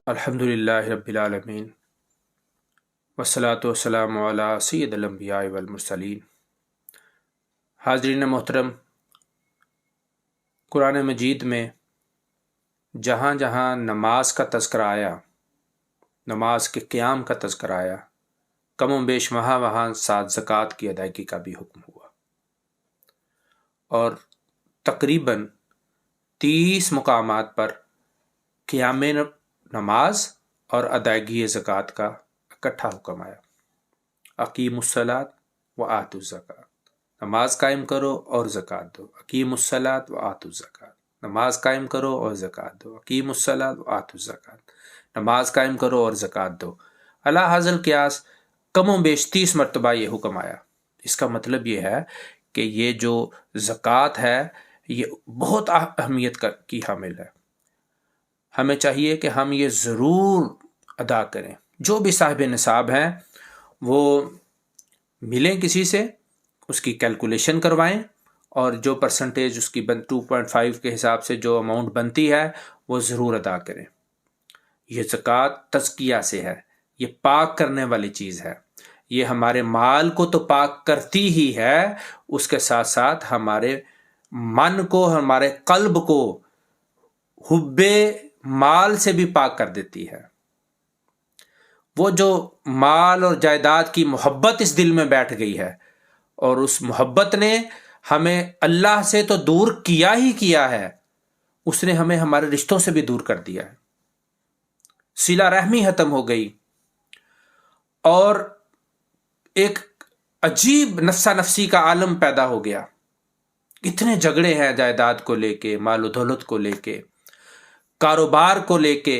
الحمدللہ رب العالمین والصلاۃ والسلام علی سید الانبیاء والمرسلین۔ حاضرین محترم، قرآن مجید میں جہاں جہاں نماز کا تذکرہ آیا، نماز کے قیام کا تذکرہ آیا، کم و بیش وہاں ساتھ زکوٰۃ کی ادائیگی کا بھی حکم ہوا، اور تقریباً 30 مقامات پر قیام نماز اور ادائیگی زکوٰۃ کا اکٹھا حکم آیا۔ اقیموا الصلاۃ وآتوا الزکوٰۃ، نماز قائم کرو اور زکوٰۃ دو۔ اقیموا الصلاۃ وآتوا الزکوٰۃ، نماز قائم کرو اور زکوٰۃ دو۔ اقیموا الصلاۃ وآتوا الزکوٰۃ، نماز قائم کرو اور زکوٰۃ دو۔ علی ھذا القیاس کم و بیش 30 مرتبہ یہ حکم آیا۔ اس کا مطلب یہ ہے کہ یہ جو زکوٰۃ ہے یہ بہت اہمیت کی حامل ہے۔ ہمیں چاہیے کہ ہم یہ ضرور ادا کریں۔ جو بھی صاحب نصاب ہیں وہ ملیں کسی سے، اس کی کیلکولیشن کروائیں، اور جو پرسنٹیج اس کی 2.5 کے حساب سے جو اماؤنٹ بنتی ہے وہ ضرور ادا کریں۔ یہ زکوٰۃ تزکیہ سے ہے، یہ پاک کرنے والی چیز ہے۔ یہ ہمارے مال کو تو پاک کرتی ہی ہے، اس کے ساتھ ساتھ ہمارے من کو، ہمارے قلب کو حب مال سے بھی پاک کر دیتی ہے۔ وہ جو مال اور جائیداد کی محبت اس دل میں بیٹھ گئی ہے، اور اس محبت نے ہمیں اللہ سے تو دور کیا ہی کیا ہے، اس نے ہمیں ہمارے رشتوں سے بھی دور کر دیا ہے۔ صلہ رحمی ختم ہو گئی، اور ایک عجیب نفسا نفسی کا عالم پیدا ہو گیا۔ اتنے جھگڑے ہیں جائیداد کو لے کے، مال و دولت کو لے کے، کاروبار کو لے کے،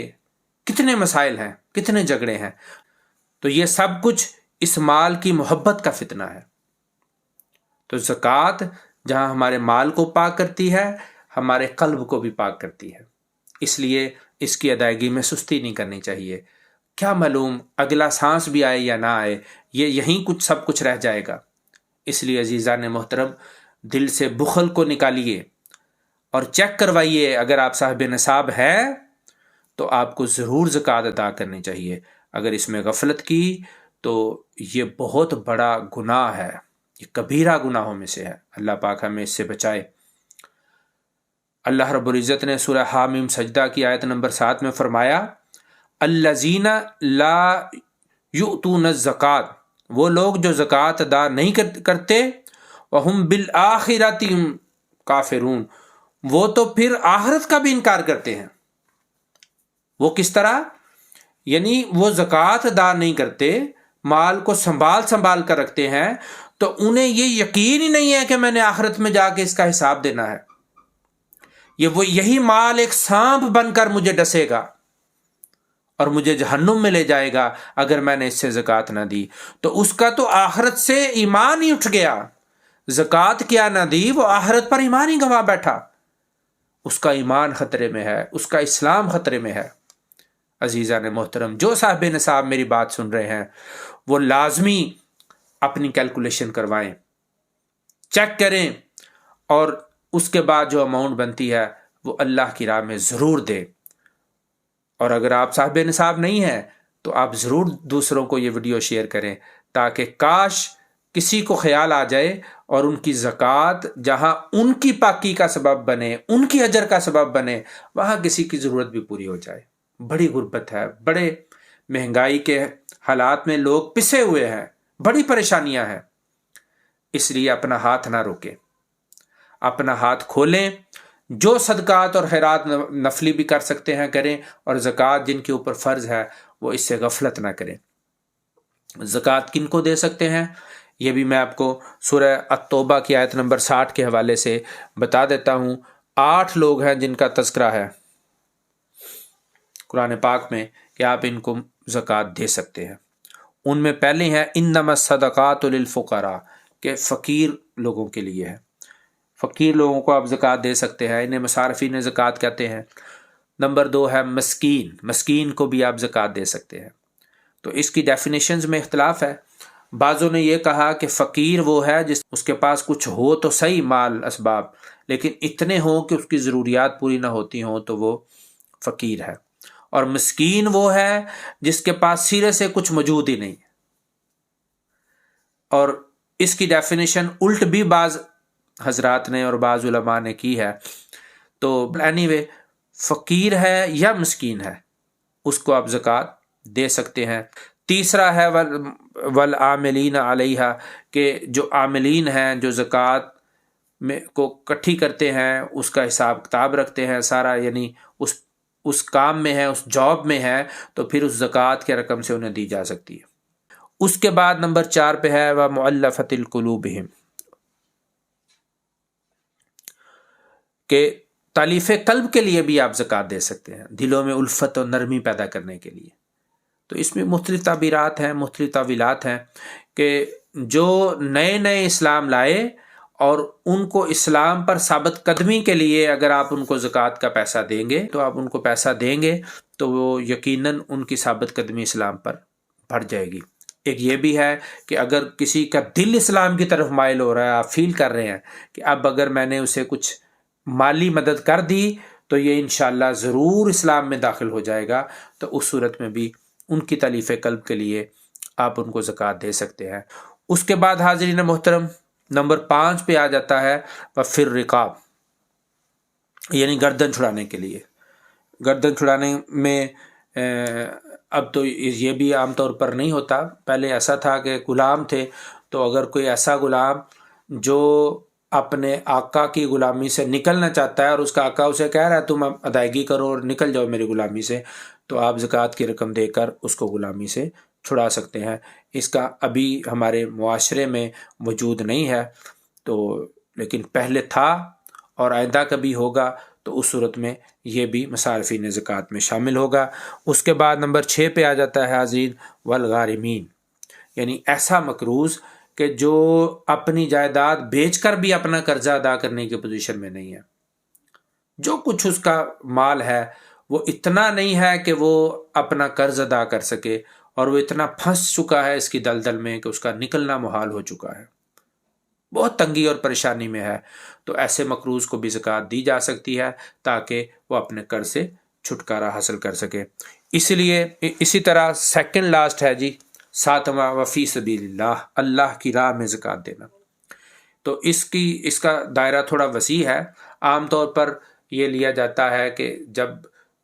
کتنے مسائل ہیں، کتنے جھگڑے ہیں۔ تو یہ سب کچھ اس مال کی محبت کا فتنہ ہے۔ تو زکوٰۃ جہاں ہمارے مال کو پاک کرتی ہے، ہمارے قلب کو بھی پاک کرتی ہے۔ اس لیے اس کی ادائیگی میں سستی نہیں کرنی چاہیے۔ کیا معلوم اگلا سانس بھی آئے یا نہ آئے، یہ یہیں سب کچھ رہ جائے گا۔ اس لیے عزیزان محترم، دل سے بخل کو نکالیے اور چیک کروائیے۔ اگر آپ صاحب نصاب ہے تو آپ کو ضرور زکوٰۃ ادا کرنی چاہیے۔ اگر اس میں غفلت کی تو یہ بہت بڑا گناہ ہے، یہ کبیرہ گناہوں میں سے ہے۔ اللہ پاک ہمیں اس سے بچائے۔ اللہ رب العزت نے سورہ حامیم سجدہ کی آیت نمبر 7 میں فرمایا، الذین لا یؤتون الزکوٰۃ، وہ لوگ جو زکوٰۃ ادا نہیں کرتے، وہم بالآخرۃ ہم کافرون، وہ تو پھر آخرت کا بھی انکار کرتے ہیں۔ وہ کس طرح؟ یعنی وہ زکوٰۃ ادا نہیں کرتے، مال کو سنبھال کر رکھتے ہیں، تو انہیں یہ یقین ہی نہیں ہے کہ میں نے آخرت میں جا کے اس کا حساب دینا ہے۔ یہی مال ایک سانپ بن کر مجھے ڈسے گا اور مجھے جہنم میں لے جائے گا اگر میں نے اس سے زکوٰۃ نہ دی۔ تو اس کا تو آخرت سے ایمان ہی اٹھ گیا۔ زکوٰۃ کیا نہ دی، وہ آخرت پر ایمان ہی گنوا بیٹھا۔ اس کا ایمان خطرے میں ہے، اس کا اسلام خطرے میں ہے۔ عزیزان محترم، جو صاحب نصاب میری بات سن رہے ہیں وہ لازمی اپنی کیلکولیشن کروائیں، چیک کریں، اور اس کے بعد جو اماؤنٹ بنتی ہے وہ اللہ کی راہ میں ضرور دیں۔ اور اگر آپ صاحب نصاب نہیں ہیں تو آپ ضرور دوسروں کو یہ ویڈیو شیئر کریں، تاکہ کاش کسی کو خیال آ جائے اور ان کی زکوٰۃ جہاں ان کی پاکی کا سبب بنے، ان کی اجر کا سبب بنے، وہاں کسی کی ضرورت بھی پوری ہو جائے۔ بڑی غربت ہے، بڑے مہنگائی کے حالات میں لوگ پسے ہوئے ہیں، بڑی پریشانیاں ہیں۔ اس لیے اپنا ہاتھ نہ روکیں، اپنا ہاتھ کھولیں۔ جو صدقات اور خیرات نفلی بھی کر سکتے ہیں کریں، اور زکوٰۃ جن کے اوپر فرض ہے وہ اس سے غفلت نہ کریں۔ زکوٰۃ کن کو دے سکتے ہیں یہ بھی میں آپ کو سورہ التوبہ کی آیت نمبر 60 کے حوالے سے بتا دیتا ہوں۔ 8 لوگ ہیں جن کا تذکرہ ہے قرآن پاک میں کہ آپ ان کو زکوٰۃ دے سکتے ہیں۔ ان میں پہلے ہیں انما الصدقات للفقراء، کہ فقیر لوگوں کے لیے ہے، فقیر لوگوں کو آپ زکوٰۃ دے سکتے ہیں، انہیں مصارفین زکوٰۃ کہتے ہیں۔ نمبر 2 ہے مسکین کو بھی آپ زکوٰۃ دے سکتے ہیں۔ تو اس کی ڈیفینیشنز میں اختلاف ہے۔ بعضوں نے یہ کہا کہ فقیر وہ ہے اس کے پاس کچھ ہو تو صحیح مال اسباب، لیکن اتنے ہوں کہ اس کی ضروریات پوری نہ ہوتی ہوں تو وہ فقیر ہے۔ اور مسکین وہ ہے جس کے پاس سیرے سے کچھ موجود ہی نہیں. اور اس کی ڈیفینیشن الٹ بھی بعض حضرات نے اور بعض علماء نے کی ہے. تو اینی وے فقیر ہے یا مسکین ہے اس کو آپ زکوٰۃ دے سکتے ہیں. تیسرا ہے والعاملین علیہا، کہ جو عاملین ہیں جو زکوٰۃ میں کو اکٹھی کرتے ہیں، اس کا حساب کتاب رکھتے ہیں سارا، یعنی اس کام میں ہے، اس جاب میں ہے، تو پھر اس زکوٰۃ کے رقم سے انہیں دی جا سکتی ہے. اس کے بعد نمبر 4 پہ ہے وَمُؤَلَّفَةِ الْقُلُوبِهِمْ، کہ تالیف قلب کے لیے بھی آپ زکوٰۃ دے سکتے ہیں، دلوں میں الفت اور نرمی پیدا کرنے کے لیے. تو اس میں مختلف تعبیرات ہیں، مختلف تعویلات ہیں کہ جو نئے نئے اسلام لائے اور ان کو اسلام پر ثابت قدمی کے لیے اگر آپ ان کو زکوٰۃ کا پیسہ دیں گے تو آپ ان کو پیسہ دیں گے تو وہ یقیناً ان کی ثابت قدمی اسلام پر بڑھ جائے گی. ایک یہ بھی ہے کہ اگر کسی کا دل اسلام کی طرف مائل ہو رہا ہے، آپ فیل کر رہے ہیں کہ اب اگر میں نے اسے کچھ مالی مدد کر دی تو یہ انشاءاللہ ضرور اسلام میں داخل ہو جائے گا، تو اس صورت میں بھی ان کی تالیف قلب کے لیے آپ ان کو زکوٰۃ دے سکتے ہیں. اس کے بعد حاضرین محترم نمبر 5 پہ آ جاتا ہے وفی الرقاب، یعنی گردن چھڑانے کے لیے. گردن چھڑانے میں اب تو یہ بھی عام طور پر نہیں ہوتا، پہلے ایسا تھا کہ غلام تھے، تو اگر کوئی ایسا غلام جو اپنے آقا کی غلامی سے نکلنا چاہتا ہے اور اس کا آقا اسے کہہ رہا ہے تم ادائیگی کرو اور نکل جاؤ میری غلامی سے، تو آپ زکوٰۃ کی رقم دے کر اس کو غلامی سے چھڑا سکتے ہیں. اس کا ابھی ہمارے معاشرے میں وجود نہیں ہے، تو لیکن پہلے تھا اور آئندہ کبھی ہوگا، تو اس صورت میں یہ بھی مصارفین زکوٰۃ میں شامل ہوگا. اس کے بعد نمبر 6 پہ آ جاتا ہے حاضرین والغارمین، یعنی ایسا مقروض کہ جو اپنی جائیداد بیچ کر بھی اپنا قرضہ ادا کرنے کی پوزیشن میں نہیں ہے. جو کچھ اس کا مال ہے وہ اتنا نہیں ہے کہ وہ اپنا قرض ادا کر سکے، اور وہ اتنا پھنس چکا ہے اس کی دلدل میں کہ اس کا نکلنا محال ہو چکا ہے، بہت تنگی اور پریشانی میں ہے. تو ایسے مقروض کو بھی زکوٰۃ دی جا سکتی ہے تاکہ وہ اپنے قرض سے چھٹکارا حاصل کر سکے. اس لیے اسی طرح سیکنڈ لاسٹ ہے جی 7واں وفی سبیل اللہ، اللہ کی راہ میں زکوٰۃ دینا. تو اس کا دائرہ تھوڑا وسیع ہے. عام طور پر یہ لیا جاتا ہے کہ جب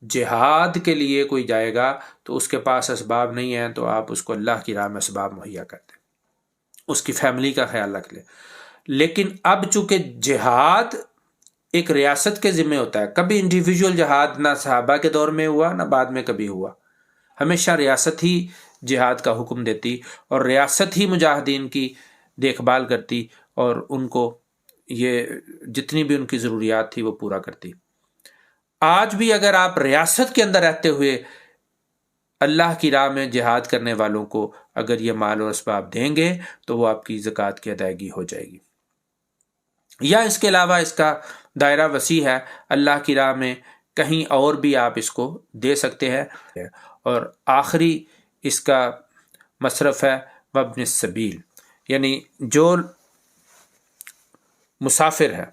جہاد کے لیے کوئی جائے گا تو اس کے پاس اسباب نہیں ہیں، تو آپ اس کو اللہ کی راہ میں اسباب مہیا کر دیں، اس کی فیملی کا خیال رکھ لیں. لیکن اب چونکہ جہاد ایک ریاست کے ذمہ ہوتا ہے، کبھی انڈیویجول جہاد نہ صحابہ کے دور میں ہوا نہ بعد میں کبھی ہوا، ہمیشہ ریاست ہی جہاد کا حکم دیتی اور ریاست ہی مجاہدین کی دیکھ بھال کرتی اور ان کو یہ جتنی بھی ان کی ضروریات تھی وہ پورا کرتی. آج بھی اگر آپ ریاست کے اندر رہتے ہوئے اللہ کی راہ میں جہاد کرنے والوں کو اگر یہ مال اور اسباب دیں گے تو وہ آپ کی زکوٰۃ کی ادائیگی ہو جائے گی. یا اس کے علاوہ اس کا دائرہ وسیع ہے، اللہ کی راہ میں کہیں اور بھی آپ اس کو دے سکتے ہیں. اور آخری اس کا مصرف ہے وابن السبیل، یعنی جو مسافر ہے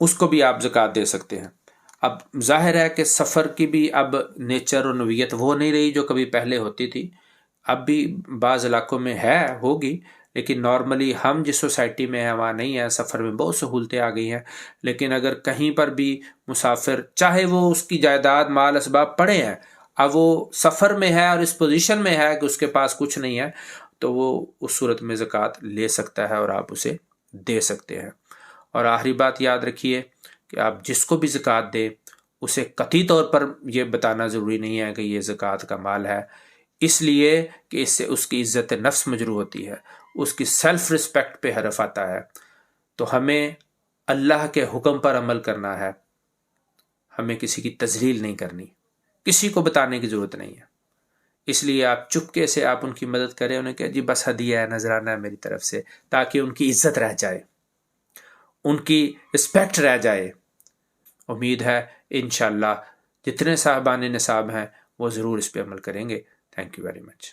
اس کو بھی آپ زکوٰۃ دے سکتے ہیں. اب ظاہر ہے کہ سفر کی بھی اب نیچر اور نوعیت وہ نہیں رہی جو کبھی پہلے ہوتی تھی. اب بھی بعض علاقوں میں ہوگی، لیکن نارملی ہم جس سوسائٹی میں ہیں وہاں نہیں ہے. سفر میں بہت سہولتیں آ گئی ہیں، لیکن اگر کہیں پر بھی مسافر چاہے وہ اس کی جائیداد مال اسباب پڑے ہیں، اب وہ سفر میں ہے اور اس پوزیشن میں ہے کہ اس کے پاس کچھ نہیں ہے، تو وہ اس صورت میں زکوٰۃ لے سکتا ہے اور آپ اسے دے سکتے ہیں. اور آخری بات یاد رکھیے کہ آپ جس کو بھی زکوٰۃ دیں اسے قطعی طور پر یہ بتانا ضروری نہیں ہے کہ یہ زکوٰۃ کا مال ہے، اس لیے کہ اس سے اس کی عزت نفس مجروح ہوتی ہے، اس کی سیلف رسپیکٹ پہ حرف آتا ہے. تو ہمیں اللہ کے حکم پر عمل کرنا ہے، ہمیں کسی کی تذلیل نہیں کرنی، کسی کو بتانے کی ضرورت نہیں ہے. اس لیے آپ چپکے سے آپ ان کی مدد کریں، انہیں کہ جی بس ہدیہ ہے، نذرانہ ہے میری طرف سے، تاکہ ان کی عزت رہ جائے، ان کی رسپیکٹ رہ جائے. امید ہے انشاءاللہ جتنے صاحبان نصاب ہیں وہ ضرور اس پہ عمل کریں گے. Thank you very much.